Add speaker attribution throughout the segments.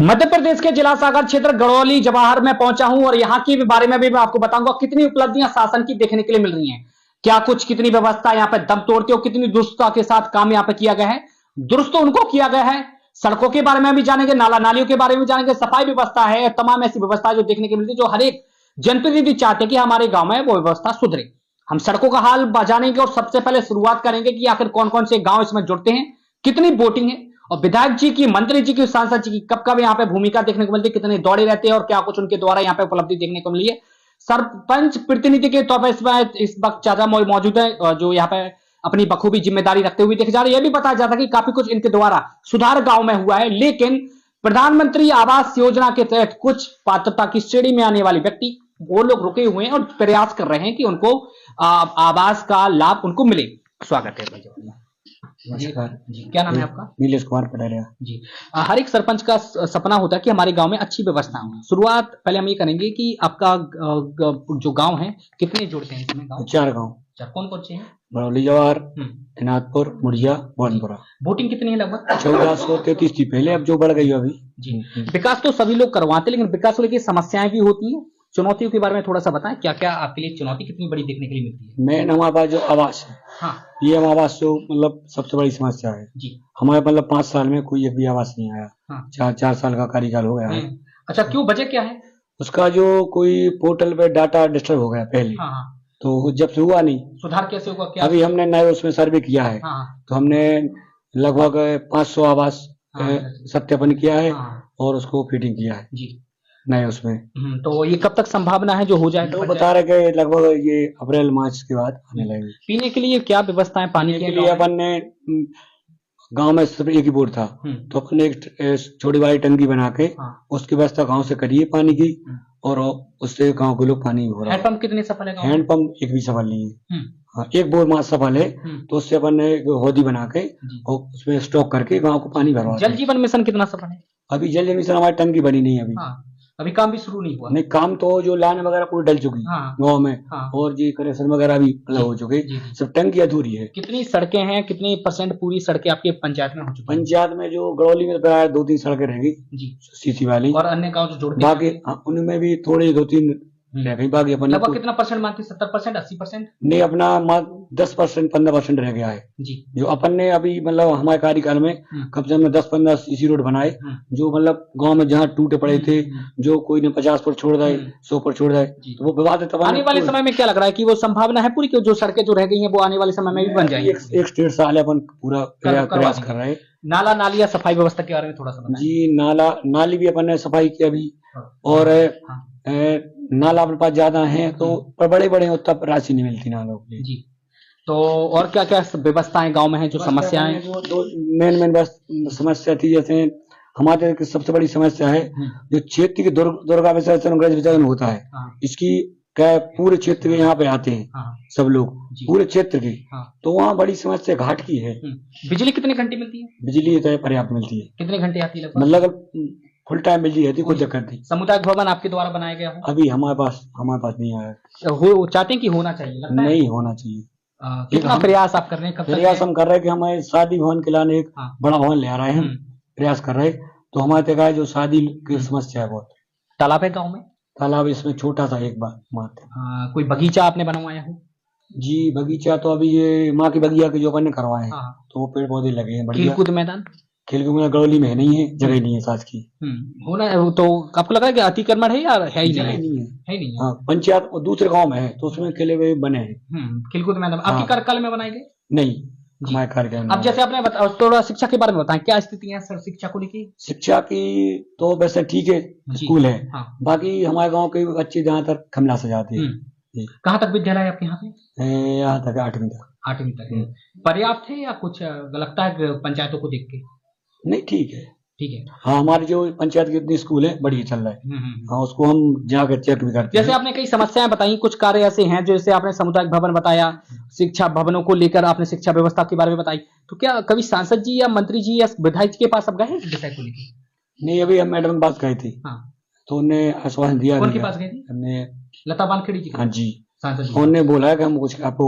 Speaker 1: मध्य प्रदेश के जिला सागर क्षेत्र गड़ौली जवाहर में पहुंचा हूं और यहाँ की बारे में भी मैं आपको बताऊंगा कितनी उपलब्धियां शासन की देखने के लिए मिल रही हैं। क्या कुछ कितनी व्यवस्था यहाँ पे दम तोड़ती है और कितनी दुरुस्तता के साथ काम यहाँ पे किया गया है। दुरुस्त उनको किया गया है। सड़कों के बारे में भी जानेंगे, नाला नालियों के बारे में जानेंगे, सफाई व्यवस्था है, तमाम ऐसी व्यवस्था जो देखने को मिलती है जो हर एक जनप्रतिनिधि चाहते हैं कि हमारे गांव में वो व्यवस्था सुधरे। हम सड़कों का हाल जानेंगे और सबसे पहले शुरुआत करेंगे कि आखिर कौन कौन से गांव इसमें जुड़ते हैं, कितनी वोटिंग है और विधायक जी की, मंत्री जी की, सांसद जी की कब कब यहाँ पे भूमिका देखने को मिलती है, कितने दौड़े रहते हैं और क्या कुछ उनके द्वारा यहाँ पे उपलब्धि देखने को मिली है। सरपंच प्रतिनिधि के तौर पर इस वक्त चाचा मौजूद है जो यहाँ पे अपनी बखूबी जिम्मेदारी रखते हुए देखे जा रहे हैं। यह भी बताया जाता है कि काफी कुछ इनके द्वारा सुधार गांव में हुआ है, लेकिन प्रधानमंत्री आवास योजना के तहत कुछ पात्रता की श्रेणी में आने वाले व्यक्ति वो लोग रुके हुए हैं और प्रयास कर रहे हैं कि उनको आवास का लाभ उनको मिले। स्वागत है भाई।
Speaker 2: नमस्कार
Speaker 1: जी, क्या नाम है आपका?
Speaker 2: नीलेश कुमार पटारिया
Speaker 1: जी। हर एक सरपंच का सपना होता है कि हमारे गांव में अच्छी व्यवस्था हो। शुरुआत पहले हम ये करेंगे कि आपका जो गांव है कितने जुड़ते हैं इसमें गांव?
Speaker 2: 4 गाँव।
Speaker 1: कौन कौन से हैं?
Speaker 2: गड़ौली जवाहर, नाथपुर, मुड़िया, भवनपुरा।
Speaker 1: वोटिंग कितनी है लगभग?
Speaker 2: 1433 थी पहले, अब जो बढ़ गई अभी।
Speaker 1: जी। विकास तो सभी लोग करवाते, लेकिन विकास को लेकर समस्याएं भी होती हैं, चुनौतियों के बारे में थोड़ा सा बताएं। क्या क्या आपके लिए चुनौती कितनी बड़ी देखने के लिए मिलती है?
Speaker 2: मेन हमारे पास जो आवास है,
Speaker 1: हाँ,
Speaker 2: ये हम आवास जो मतलब सबसे बड़ी समस्या है
Speaker 1: जी।
Speaker 2: हमारे, मतलब 5 साल में कोई एक भी आवास नहीं आया।
Speaker 1: हाँ।
Speaker 2: 4 साल का कार्यकाल हो गया है।
Speaker 1: अच्छा, क्यों, वजह क्या है?
Speaker 2: उसका जो कोई पोर्टल पे डाटा डिस्टर्ब हो गया पहले।
Speaker 1: हाँ।
Speaker 2: तो जब से हुआ नहीं,
Speaker 1: सुधार कैसे होगा? क्या
Speaker 2: अभी हमने नए उसमें सर्वे किया है।
Speaker 1: हाँ।
Speaker 2: तो हमने लगभग 500 आवास सत्यापन किया है और उसको फिटिंग किया है
Speaker 1: जी
Speaker 2: नए उसमें।
Speaker 1: तो ये कब तक संभावना है जो हो जाए?
Speaker 2: तो बता रहे कि लगभग ये अप्रैल मार्च के बाद आने लगेगी।
Speaker 1: पीने के लिए क्या व्यवस्था है? पानी
Speaker 2: के लिए अपन ने गांव में सिर्फ एक ही बोर था, तो अपन ने एक छोटी वाली टंकी बना के उसकी व्यवस्था गांव से करी है पानी की, और उससे गांव के लोग पानी हो रहा है।
Speaker 1: हैंडपंप कितने सफल है?
Speaker 2: हैंडपंप एक भी सफल नहीं है। हाँ, एक बोर मास सफल है, तो उससे अपन ने होदी बना के और उसमें स्टॉक करके गांव को पानी भरवा।
Speaker 1: जल जीवन मिशन कितना सफल है?
Speaker 2: अभी जल जीवन मिशन हमारी टंकी बनी नहीं है अभी।
Speaker 1: अभी काम भी शुरू नहीं हुआ?
Speaker 2: नहीं, काम तो जो लाइन वगैरह पूरी डल चुकी गांव में, और जी कनेक्शन वगैरह भी हो चुके, सब टंकी अधूरी है। कितनी
Speaker 1: सड़कें हैं, कितनी % पूरी सड़कें आपके पंचायत में हो चुकी?
Speaker 2: पंचायत में जो गड़ौली में प्राय 2-3 सड़कें रहेगी जी, सीसी वाली,
Speaker 1: और अन्य गाँव जो जोड़ते
Speaker 2: बाकी उनमें भी थोड़ी 2-3 रह गई। बाकी अपन
Speaker 1: लगभग कितना % मानते? 70%, 80%?
Speaker 2: नहीं, अपना 10%, 15% रह गया है जी। जो अपन ने अभी मतलब हमारे कार्यकाल में कम से कम 10-15 सीसी रोड बनाए, जो मतलब गांव में जहाँ टूटे पड़े थे, जो कोई ने 50 पर छोड़ दिए, 100 पर छोड़ दिए, तो वो विवाद है।
Speaker 1: आने वाले समय में क्या लग रहा है कि वो संभावना है पूरी, जो सड़कें जो रह गई हैं वो आने वाले समय में भी बन जाएंगी?
Speaker 2: 1-1.5 साल अपन पूरा प्रयास कर रहे हैं।
Speaker 1: नाला नाली या सफाई व्यवस्था के बारे में थोड़ा सा बताएं।
Speaker 2: जी, नाली भी अपन ने सफाई की अभी, और नाला अपने पास ज्यादा है तो पर बड़े बड़े तब राशि नहीं मिलती नालों की जी।
Speaker 1: तो और क्या क्या व्यवस्थाएं गांव में है जो समस्याएं?
Speaker 2: दो मेन समस्या थी, जैसे हमारे सबसे बड़ी समस्या है जो क्षेत्र की दुर्गा विसर्जन, गणेश विसर्जन होता है, इसकी क्या पूरे क्षेत्र के यहाँ पे आते हैं सब लोग, पूरे क्षेत्र के, तो वहाँ बड़ी समस्या घाट की है।
Speaker 1: बिजली कितने घंटे मिलती है?
Speaker 2: बिजली तो पर्याप्त मिलती है।
Speaker 1: कितने घंटे आती है?
Speaker 2: मतलब फुल टाइम बिजली रहती, कोई दिक्कत नहीं।
Speaker 1: सामुदायिक भवन आपके द्वारा बनाया गया हो? अभी
Speaker 2: हमारे पास नहीं आया।
Speaker 1: चाहते हैं कि होना चाहिए? लगता है
Speaker 2: नहीं होना चाहिए।
Speaker 1: कितना प्रयास आप कर रहे हैं?
Speaker 2: प्रयास हम कर रहे हैं कि हमारे शादी भवन के लाने एक बड़ा भवन ले आ रहे हैं, प्रयास कर रहे हैं। तो हमारे तक जो शादी की समस्या है बहुत।
Speaker 1: तालाब है गाँव में?
Speaker 2: तालाब इसमें छोटा सा एक बार मात्र।
Speaker 1: कोई बगीचा आपने बनवाया हो?
Speaker 2: जी, बगीचा तो अभी ये माँ की बगिया के जो अपन ने करवाए हैं, तो वो पेड़ पौधे लगे हैं बढ़िया।
Speaker 1: खेलकूद मैदान?
Speaker 2: खेलकूद मैदान गड़ौली में नहीं है, जगह नहीं है साथ की।
Speaker 1: होना है तो आपको लगा कि अतिक्रमण है या है ही
Speaker 2: नहीं है? हाँ, पंचायत और दूसरे गाँव में है तो उसमें खेले हुए बने हैं।
Speaker 1: खेलकूद मैदान आपके कार्यकाल में बनाए गए?
Speaker 2: नहीं, हमारे कार्यकाल।
Speaker 1: अब जैसे आपने थोड़ा शिक्षा के बारे में बताएं, क्या स्थिति है सर शिक्षा को लेकर?
Speaker 2: शिक्षा की तो वैसे ठीक है, स्कूल है, बाकी हमारे गाँव के बच्चे जहाँ तक खमला से जाते हैं।
Speaker 1: कहाँ तक विद्यालय है आपके यहाँ पे?
Speaker 2: यहाँ तक 8वीं तक।
Speaker 1: 8वीं तक पर्याप्त है या कुछ लगता है पंचायतों को देख के?
Speaker 2: नहीं, ठीक है। हाँ, हमारी जो पंचायत की इतनी स्कूल है बढ़िया चल रहा है। हाँ, उसको हम जाकर चेक भी करते हैं।
Speaker 1: जैसे आपने कई समस्याएं बताई, कुछ कार्य ऐसे हैं जो, जैसे आपने सामुदायिक भवन बताया, शिक्षा भवनों को लेकर आपने शिक्षा व्यवस्था के बारे में बताई, तो क्या कभी सांसद जी या मंत्री जी या विधायक जी के पास आप गए हैं विषय को लेकर?
Speaker 2: नहीं, अभी हम मैडम के पास गए थे, तो उन्होंने आश्वासन दिया।
Speaker 1: उनके पास गए थे? हमने लता वानखेड़े जी।
Speaker 2: हाँ जी, उन्होंने बोला कि हम कुछ आपको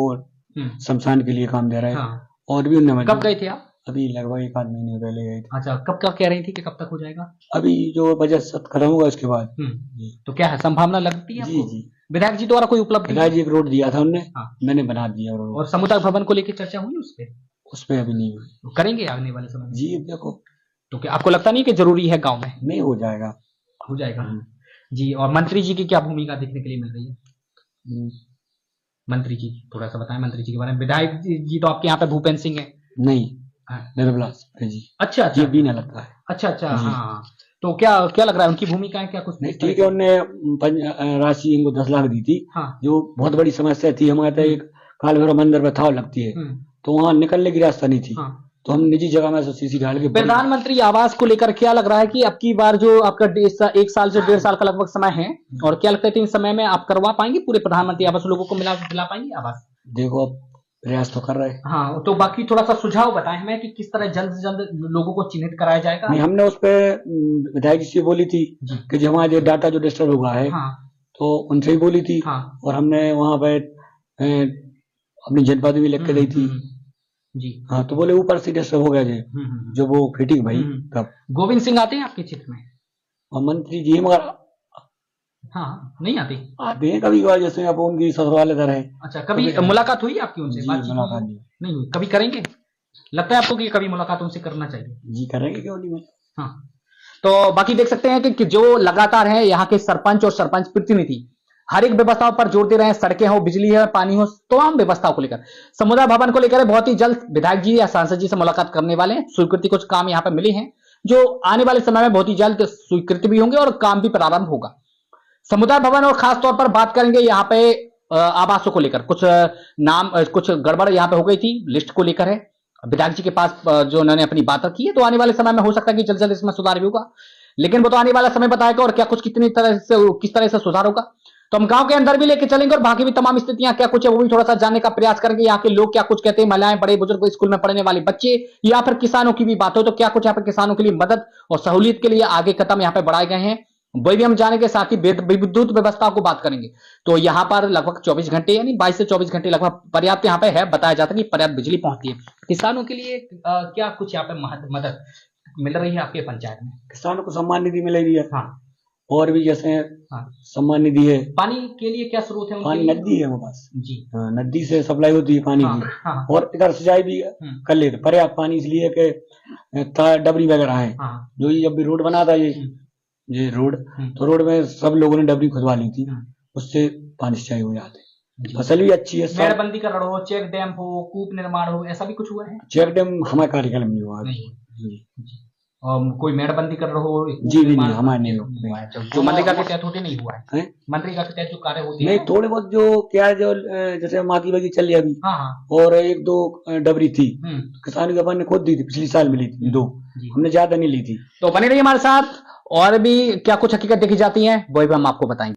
Speaker 2: शमशान के लिए काम दे रहे हैं। और भी उन्होंने।
Speaker 1: कब गए थे आप?
Speaker 2: अभी लगभग 1 आध महीने पहले गए थे।
Speaker 1: अच्छा, कब कब कह रही थी कि कब तक हो जाएगा?
Speaker 2: अभी जो बजट सत्र खत्म होगा उसके बाद। जी
Speaker 1: तो क्या है, संभावना लगती है
Speaker 2: जी
Speaker 1: आपको?
Speaker 2: जी।
Speaker 1: विधायक जी द्वारा कोई उपलब्धि?
Speaker 2: विधायक जी एक रोड दिया था उनने,
Speaker 1: हाँ।
Speaker 2: मैंने बना दिया रोड।
Speaker 1: और समुदाय भवन को लेकर चर्चा हुई उस पे?
Speaker 2: उस पे अभी नहीं हुई।
Speaker 1: तो करेंगे आने वाले समय में?
Speaker 2: जी देखो,
Speaker 1: तो क्या आपको लगता नहीं कि जरूरी है गांव में?
Speaker 2: नहीं हो जाएगा।
Speaker 1: हो जाएगा जी। और मंत्री जी की क्या भूमिका देखने के लिए मिल रही है?
Speaker 2: हम्म,
Speaker 1: मंत्री जी थोड़ा सा बताएं मंत्री जी के बारे में। विधायक जी तो आपके यहाँ पे भूपेंद्र सिंह है।
Speaker 2: नहीं,
Speaker 1: हाँ।
Speaker 2: निर्मला जी।
Speaker 1: अच्छा अच्छा,
Speaker 2: ये भी ना लगता है।
Speaker 1: अच्छा अच्छा,
Speaker 2: जी।
Speaker 1: हाँ। तो क्या क्या लग रहा है उनकी भूमिका है, क्या कुछ?
Speaker 2: नहीं ठीक है, उनने राशि इनको 10 लाख दी थी,
Speaker 1: हाँ।
Speaker 2: जो बहुत बड़ी समस्या थी हमारे तो एक काल भैरव मंदिर में थाव लगती है, तो वहाँ निकलने की रास्ता नहीं थी।
Speaker 1: हाँ।
Speaker 2: तो हम निजी जगह में सीसी डाल के
Speaker 1: प्रधानमंत्री आवास को लेकर क्या लग रहा है कि अब की बार जो आपका 1 साल से 1.5 साल का लगभग समय है, और क्या लगता है 3 समय में आप करवा पाएंगे पूरे प्रधानमंत्री आवास, लोगों को दिला पाएंगे आवास?
Speaker 2: देखो अब प्रयास तो कर रहे हैं।
Speaker 1: हाँ, तो बाकी थोड़ा सा सुझाव बताएं हमें कि किस तरह जल्द से जल्द लोगों को चिन्हित कराया जाएगा।
Speaker 2: नहीं, हमने उस पे विधायक जी से बोली थी कि जो हमारा जो डाटा जो डिस्टर्ब हुआ है,
Speaker 1: हाँ।
Speaker 2: तो उनसे ही बोली थी।
Speaker 1: हाँ।
Speaker 2: और हमने वहाँ पे अपनी जनपद भी लिख के दी थी।
Speaker 1: जी।
Speaker 2: हाँ, तो बोले ऊपर से डिस्टर्ब हो गया जी, जो वो फिटिंग भाई तब।
Speaker 1: गोविंद सिंह आते हैं आपके क्षेत्र में?
Speaker 2: और मंत्री जी मगर
Speaker 1: हाँ, नहीं आते?
Speaker 2: आते हैं कभी कभार, जैसे आप उनकी ससुराल इधर है।
Speaker 1: अच्छा, कभी मुलाकात हुई आपकी उनसे?
Speaker 2: जी,
Speaker 1: बातचीत
Speaker 2: मुलाकात
Speaker 1: नहीं हुई? कभी करेंगे? लगता है आपको कि कभी मुलाकात उनसे करना चाहिए?
Speaker 2: जी करेंगे, क्यों नहीं।
Speaker 1: हाँ। तो बाकी देख सकते हैं कि जो लगातार है यहाँ के सरपंच और सरपंच प्रतिनिधि हर एक व्यवस्थाओं पर जोर दे रहे हैं। सड़कें हो, बिजली है, पानी हो, तमाम व्यवस्थाओं को लेकर, समुदाय भवन को लेकर बहुत ही जल्द विधायक जी या सांसद जी से मुलाकात करने वाले हैं। स्वीकृति कुछ काम यहाँ पे मिले हैं जो आने वाले समय में बहुत ही जल्द स्वीकृति भी होंगे और काम भी प्रारंभ होगा समुदाय भवन। और खास तौर पर बात करेंगे यहाँ पे आवासों को लेकर, कुछ नाम कुछ गड़बड़ यहाँ पे हो गई थी, लिस्ट को लेकर है। विधायक जी के पास जो उन्होंने अपनी बात रखी है, तो आने वाले समय में हो सकता है कि जल्द जल्द इसमें सुधार भी होगा, लेकिन वो तो आने वाला समय बताएगा और क्या कुछ किस तरह से सुधार होगा। तो हम गांव के अंदर भी लेके चलेंगे और बाकी भी तमाम स्थितियां क्या कुछ है वो भी थोड़ा सा जानने का प्रयास करेंगे। यहाँ के लोग क्या कुछ कहते हैं, महिलाएं, बड़े बुजुर्ग, स्कूल में पढ़ने वाले बच्चे, या फिर किसानों की भी बात हो तो क्या कुछ यहाँ पर किसानों के लिए मदद और सहूलियत के लिए आगे कदम यहाँ पे बढ़ाए गए हैं, वही भी हम जाने के साथ ही विद्युत व्यवस्था को बात करेंगे। तो यहाँ पर लगभग 24 घंटे यानी 22 से 24 घंटे लगभग पर्याप्त यहाँ पे है, बताया जाता है कि पर्याप्त बिजली पहुंचती है। किसानों के लिए क्या कुछ यहाँ पे मदद मिल रही है आपके पंचायत में?
Speaker 2: किसानों को सम्मान निधि मिल रही है।
Speaker 1: हाँ।
Speaker 2: और भी जैसे
Speaker 1: हाँ।
Speaker 2: सम्मान निधि है।
Speaker 1: पानी के लिए क्या स्रोत है?
Speaker 2: पानी नदी है वो पास
Speaker 1: जी।
Speaker 2: नदी से सप्लाई होती है पानी की।
Speaker 1: हाँ।
Speaker 2: और इधर सिंचाई भी कर लेते पर्याप्त पानी, इसलिए कि डबरी वगैरह है। जो ये जब भी रोड बना था ये रोड, तो रोड में सब लोगों ने डबरी खुदवा ली थी, उससे पानी सिंचाई हो जाते। फसल भी अच्छी है।
Speaker 1: मेड़बंदी का रड़ हो, चेक डैम हो, कूप निर्माण हो, ऐसा भी कुछ हुआ है?
Speaker 2: चेक डैम हमारे कार्यकाल में नहीं हुआ।
Speaker 1: कोई मेड़बंदी कर रहा हो?
Speaker 2: जी भी नहीं, हमारे नहीं हुआ।
Speaker 1: जो मनरेगा के तहत होते नहीं हुआ है? मनरेगा के तहत जो कार्य होते हैं
Speaker 2: नहीं, थोड़े बहुत जो क्या जो जैसे माकी बाकी चल रही अभी।
Speaker 1: हाँ।
Speaker 2: और 1-2 डबरी थी, किसानों के अपन ने खुद दी थी, पिछली साल मिली थी 2, हमने ज्यादा नहीं ली थी।
Speaker 1: तो बने रहिए हमारे साथ, और भी क्या कुछ हकीकत देखी जाती है वही भी हम आपको बताएंगे।